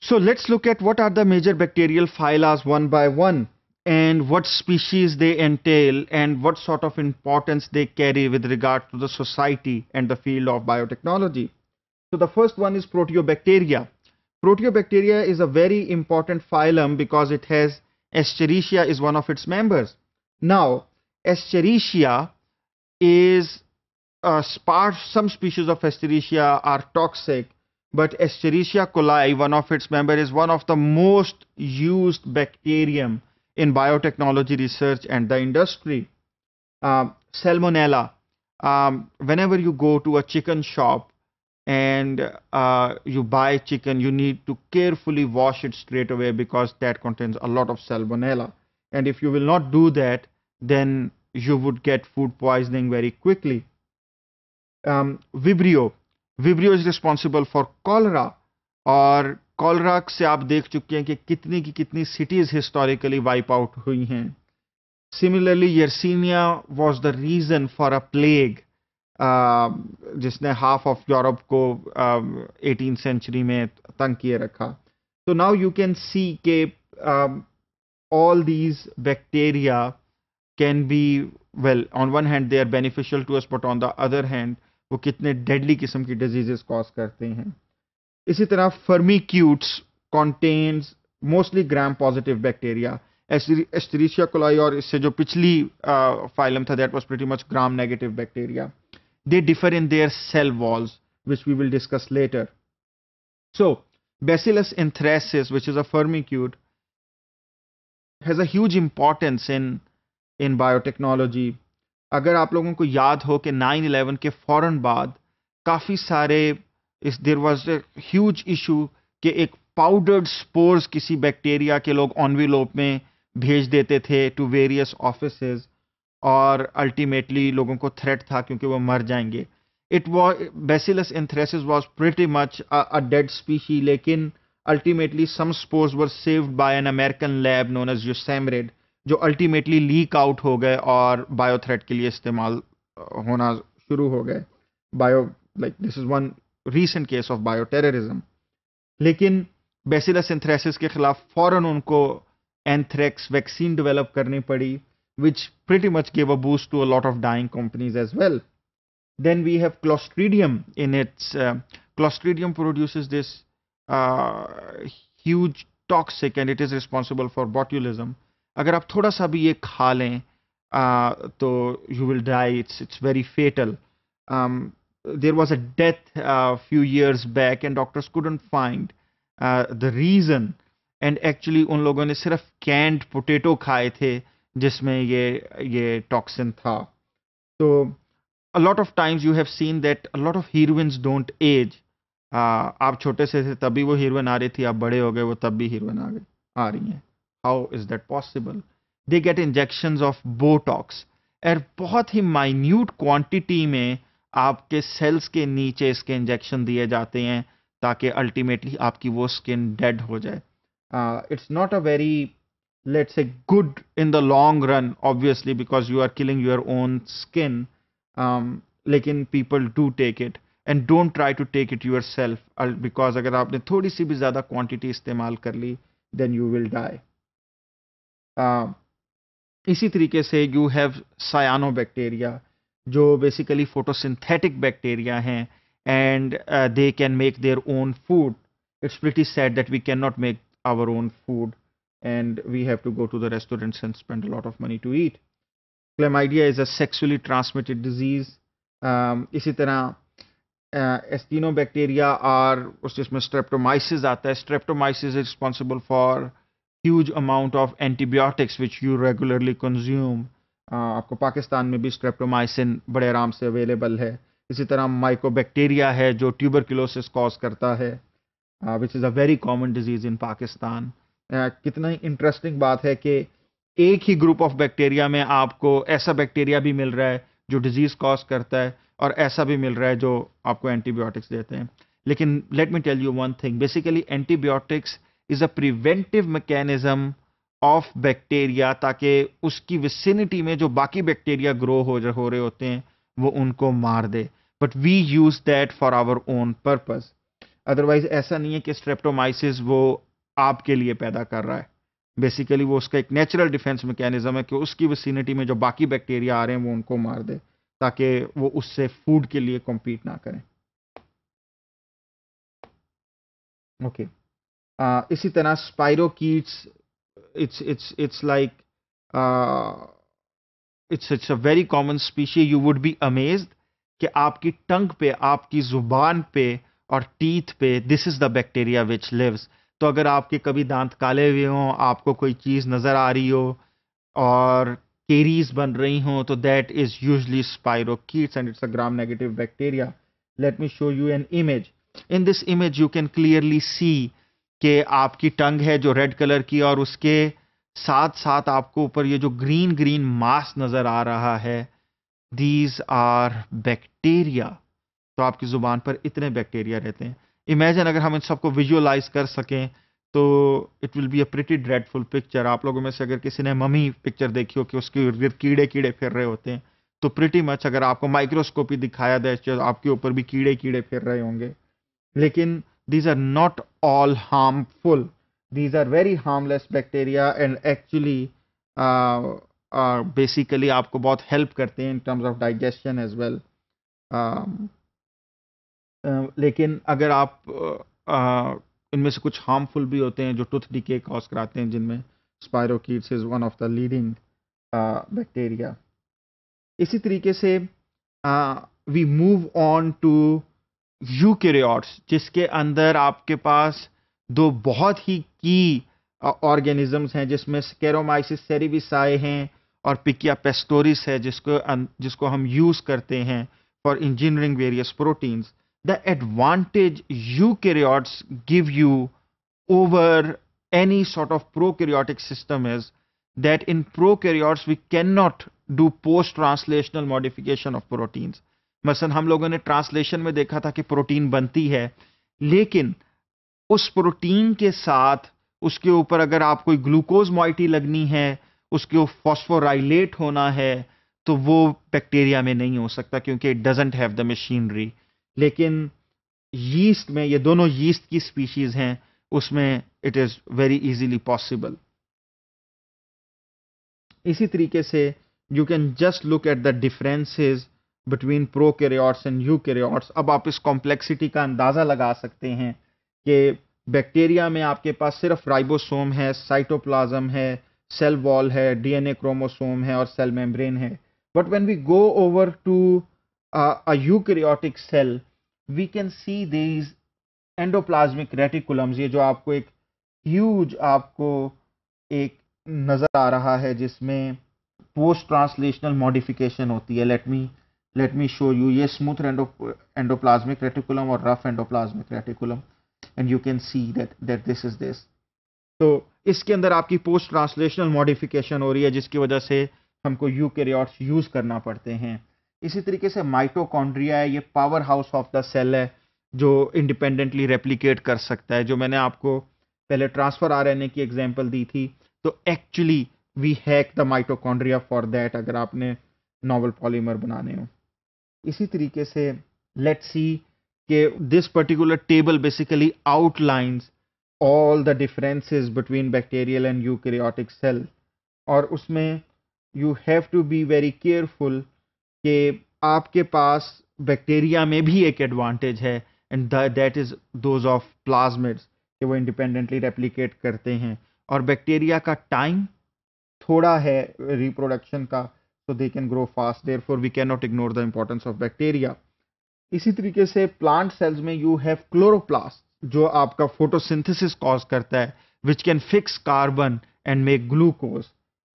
So let's look at what are the major bacterial phyla one by one, and what species they entail, and what sort of importance they carry with regard to the society and the field of biotechnology. So the first one is Proteobacteria. Proteobacteria is a very important phylum because it has Escherichia is one of its members. Now, Escherichia is some species of Escherichia are toxic, but Escherichia coli, one of its members, is one of the most used bacterium in biotechnology research and the industry. Salmonella. Whenever you go to a chicken shop and you buy chicken, you need to carefully wash it straight away because that contains a lot of salmonella. And if you will not do that, then you would get food poisoning very quickly. Vibrio. Vibrio is responsible for cholera, और cholera से आप देख चुके हैं कि कितनी की कितनी cities historically wipe out हुई हैं. Similarly, Yersinia was the reason for a plague जिसने half of Europe को 18th century में तंग किए रखा. So now you can see कि all these bacteria can be, well, on one hand they are beneficial to us, but on the other hand वो कितने deadly किस्म की diseases cause करते हैं. इसी तरह Firmicutes contains mostly gram positive bacteria. Escherichia coli और इससे जो पिछली phylum था, that was pretty much gram negative bacteria. They differ in their cell walls, which we will discuss later. So Bacillus anthracis, which is a Firmicute, has a huge importance in biotechnology. अगर आप लोगों को याद हो कि 9/11 के फौरन बाद काफ़ी सारे there was a huge issue कि एक पाउडर्ड स्पोर्स किसी बैक्टीरिया के लोग एनवेलोप में भेज देते थे टू वेरियस ऑफिसेज, और अल्टीमेटली लोगों को थ्रेट था क्योंकि वो मर जाएंगे. It was bacillus anthracis was pretty much a dead species, लेकिन ultimately some spores were saved by an American lab known as USAMRIID, जो अल्टीमेटली लीक आउट हो गए और बायो थ्रेट के लिए इस्तेमाल होना शुरू हो गए. This is one recent case of bio terrorism. लेकिन बैसिलस एंथ्रेसिस के खिलाफ फौरन उनको एंथ्रेक्स वैक्सीन डेवलप करनी पड़ी, which pretty much gave a boost to a lot of dying companies as well. Then we have Clostridium in its Clostridium produces this huge toxic and it is responsible for botulism. अगर आप थोड़ा सा भी ये खा लें तो you will die. It's very fatal. There was a death a few years back and doctors couldn't find the reason, and actually उन लोगों ने सिर्फ canned potato खाए थे जिसमें ये टॉक्सिन था. तो a lot of times you have seen that a lot of heroines don't age. आप छोटे से थे तभी वो हीरोइन आ रही थी, आप बड़े हो गए वो तब भी हीरोइन आ रही हैं. How is that possible? They get injections of Botox, और बहुत ही minute quantity में आपके सेल्स के नीचे इसके इंजेक्शन दिए जाते हैं ताकि अल्टीमेटली आपकी वो स्किन डेड हो जाए. It's not a very, let's say, good in the long run, obviously, because you are killing your own skin. लेकिन people do take it, and don't try to take it yourself, because अगर आपने थोड़ी सी भी ज़्यादा quantity इस्तेमाल कर ली, then you will die. इसी तरीके से you have cyanobacteria, जो basically photosynthetic bacteria हैं, and they can make their own food. It's pretty sad that we cannot make our own food, and we have to go to the restaurants and spend a lot of money to eat. Chlamydia is a sexually transmitted disease. इसी तरह Actinobacteria are जिसमें Streptomyces आता है. Streptomyces is responsible for huge amount of antibiotics which you regularly consume. आपको पाकिस्तान में भी Streptomycin बड़े आराम से अवेलेबल है. इसी तरह Mycobacteria है जो tuberculosis cause करता है, which is a very common disease in Pakistan. कितना ही इंटरेस्टिंग बात है कि एक ही ग्रुप ऑफ बैक्टीरिया में आपको ऐसा बैक्टीरिया भी मिल रहा है जो डिजीज कॉज करता है, और ऐसा भी मिल रहा है जो आपको एंटीबायोटिक्स देते हैं. लेकिन let me tell you one thing, basically antibiotics is a preventive mechanism of bacteria, ताकि उसकी विसिनिटी में जो बाकी बैक्टीरिया ग्रो हो रहे होते हैं वो उनको मार दे. But we use that for our own purpose. Otherwise ऐसा नहीं है कि स्ट्रेप्टोमाइसिस वो आपके लिए पैदा कर रहा है। बेसिकली वो उसका एक नेचुरल डिफेंस मैकेनिज्म है कि उसकी विसिनिटी में जो बाकी बैक्टीरिया आ रहे हैं वो उनको मार दे, ताकि वो उससे फूड के लिए कॉम्पीट ना करें। ओके इसी तरह स्पाइरोकीट्स, it's like it's a very common species. You would be amazed कि आपकी टंग पे, आपकी जुबान पे और टीथ पे this is the bacteria which lives. तो अगर आपके कभी दांत काले हुए हों, आपको कोई चीज नजर आ रही हो और केरीज बन रही हों, तो that is usually स्पाइरोकीट्स and it's a gram negative bacteria. Let me show you an image. In this image you can clearly see कि आपकी टंग है जो रेड कलर की, और उसके साथ साथ आपको ऊपर ये जो ग्रीन ग्रीन मास नजर आ रहा है, दीज आर बैक्टीरिया। तो आपकी जुबान पर इतने बैक्टीरिया रहते हैं। इमेजिन अगर हम इन सबको विजुअलाइज कर सकें तो it will be a pretty dreadful picture. आप लोगों में से अगर किसी ने मम्मी पिक्चर देखी हो कि उसके इर्द गिर्द कीड़े कीड़े फिर रहे होते हैं, तो प्रिटी मच अगर आपको माइक्रोस्कोपी दिखाया जाए तो आपके ऊपर भी कीड़े कीड़े फिर रहे होंगे। लेकिन these are not all harmful. These are very harmless bacteria and actually basically आपको बहुत हेल्प करते हैं in terms of digestion as well. लेकिन अगर आप इनमें से कुछ हार्मफुल भी होते हैं जो टूथ डिके कॉज कराते हैं, जिनमें spirochetes is one of the leading bacteria. इसी तरीके से we move on to eukaryotes, जिसके अंदर आपके पास दो बहुत ही की ऑर्गेनिजम्स हैं, जिसमें स्केरोमाइसिस सेरेविसाई हैं और पिकिया पेस्टोरिस है, जिसको हम यूज करते हैं for engineering various proteins. The advantage eukaryotes give you over any sort of prokaryotic system is that in prokaryotes we cannot do post-translational modification of proteins. मसलन हम लोगों ने ट्रांसलेशन में देखा था कि प्रोटीन बनती है, लेकिन उस प्रोटीन के साथ उसके ऊपर अगर आप कोई ग्लूकोज मॉइटी लगनी है, उसके ऊपर फॉस्फोराइलेट होना है, तो वो बैक्टीरिया में नहीं हो सकता क्योंकि it doesn't have the machinery. लेकिन यीस्ट में, ये दोनों यीस्ट की स्पीशीज हैं, उसमें it is very easily possible. इसी तरीके से you can just look at the differences between prokaryotes and eukaryotes. अब आप इस कॉम्प्लेक्सिटी का अंदाजा लगा सकते हैं कि बैक्टीरिया में आपके पास सिर्फ राइबोसोम है, साइटोप्लाज्म है, सेल वॉल है, डीएनए क्रोमोसोम है और सेल मेम्ब्रेन है। But when we go over to a eukaryotic cell, we can see these endoplasmic reticulums. ये जो आपको एक ह्यूज आपको एक नजर आ रहा है जिसमें पोस्ट ट्रांसलेशनल मॉडिफिकेशन होती है। Let me show you. ये स्मूथ एंडोप्लाज्मिक रेटिकुलम और rough endoplasmic reticulum, and you can see that this is this. तो इसके अंदर आपकी पोस्ट ट्रांसलेशनल मॉडिफिकेशन हो रही है, जिसकी वजह से हमको यूकैरियोट्स यूज करना पड़ते हैं। इसी तरीके से माइटोकॉन्ड्रिया है, ये power house of the cell है जो इंडिपेंडेंटली रेप्लिकेट कर सकता है। जो मैंने आपको पहले ट्रांसफर आरएनए की एग्जांपल दी थी, तो actually we hack the mitochondria for that, अगर आपने नॉवल पॉलीमर बनाने हो। इसी तरीके से लेट्स सी कि this particular table basically outlines all the differences between bacterial and eukaryotic cell, और उसमें you have to be very careful कि आपके पास बैक्टीरिया में भी एक एडवांटेज है, and that is those of plasmids, कि वो इंडिपेंडेंटली रेप्लिकेट करते हैं। और बैक्टीरिया का टाइम थोड़ा है रिप्रोडक्शन का, so they can grow fast, therefore we cannot ignore the importance of bacteria. इसी तरीके से प्लांट सेल्स में यू हैव क्लोरोप्लास्ट, जो आपका फोटोसिंथेसिस कॉज करता है, which can fix carbon and make glucose.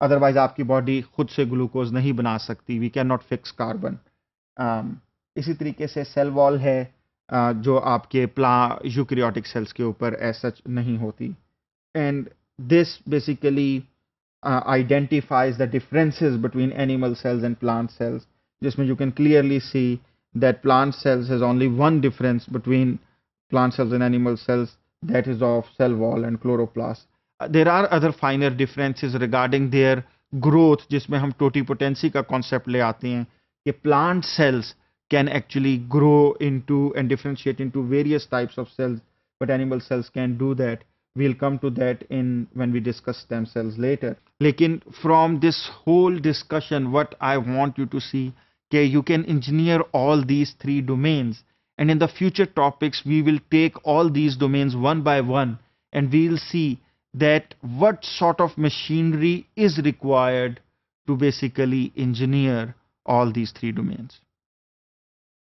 Otherwise आपकी बॉडी खुद से ग्लूकोज नहीं बना सकती, we can not fix carbon. इसी तरीके से सेल वॉल है, जो आपके यूकैरियोटिक सेल्स के ऊपर ऐसा नहीं होती। And this basically identifies the differences between animal cells and plant cells, जिसमें you can clearly see that plant cells has only one difference between plant cells and animal cells, that is of cell wall and chloroplast. There are other finer differences regarding their growth, जिसमें हम totipotency का concept ले आते हैं कि plant cells can actually grow into and differentiate into various types of cells, but animal cells can do that. We'll come to that in when we discuss stem cells later. Lekin from this whole discussion, what I want you to see, okay, you can engineer all these three domains, and in the future topics we will take all these domains one by one, and we'll see that what sort of machinery is required to basically engineer all these three domains.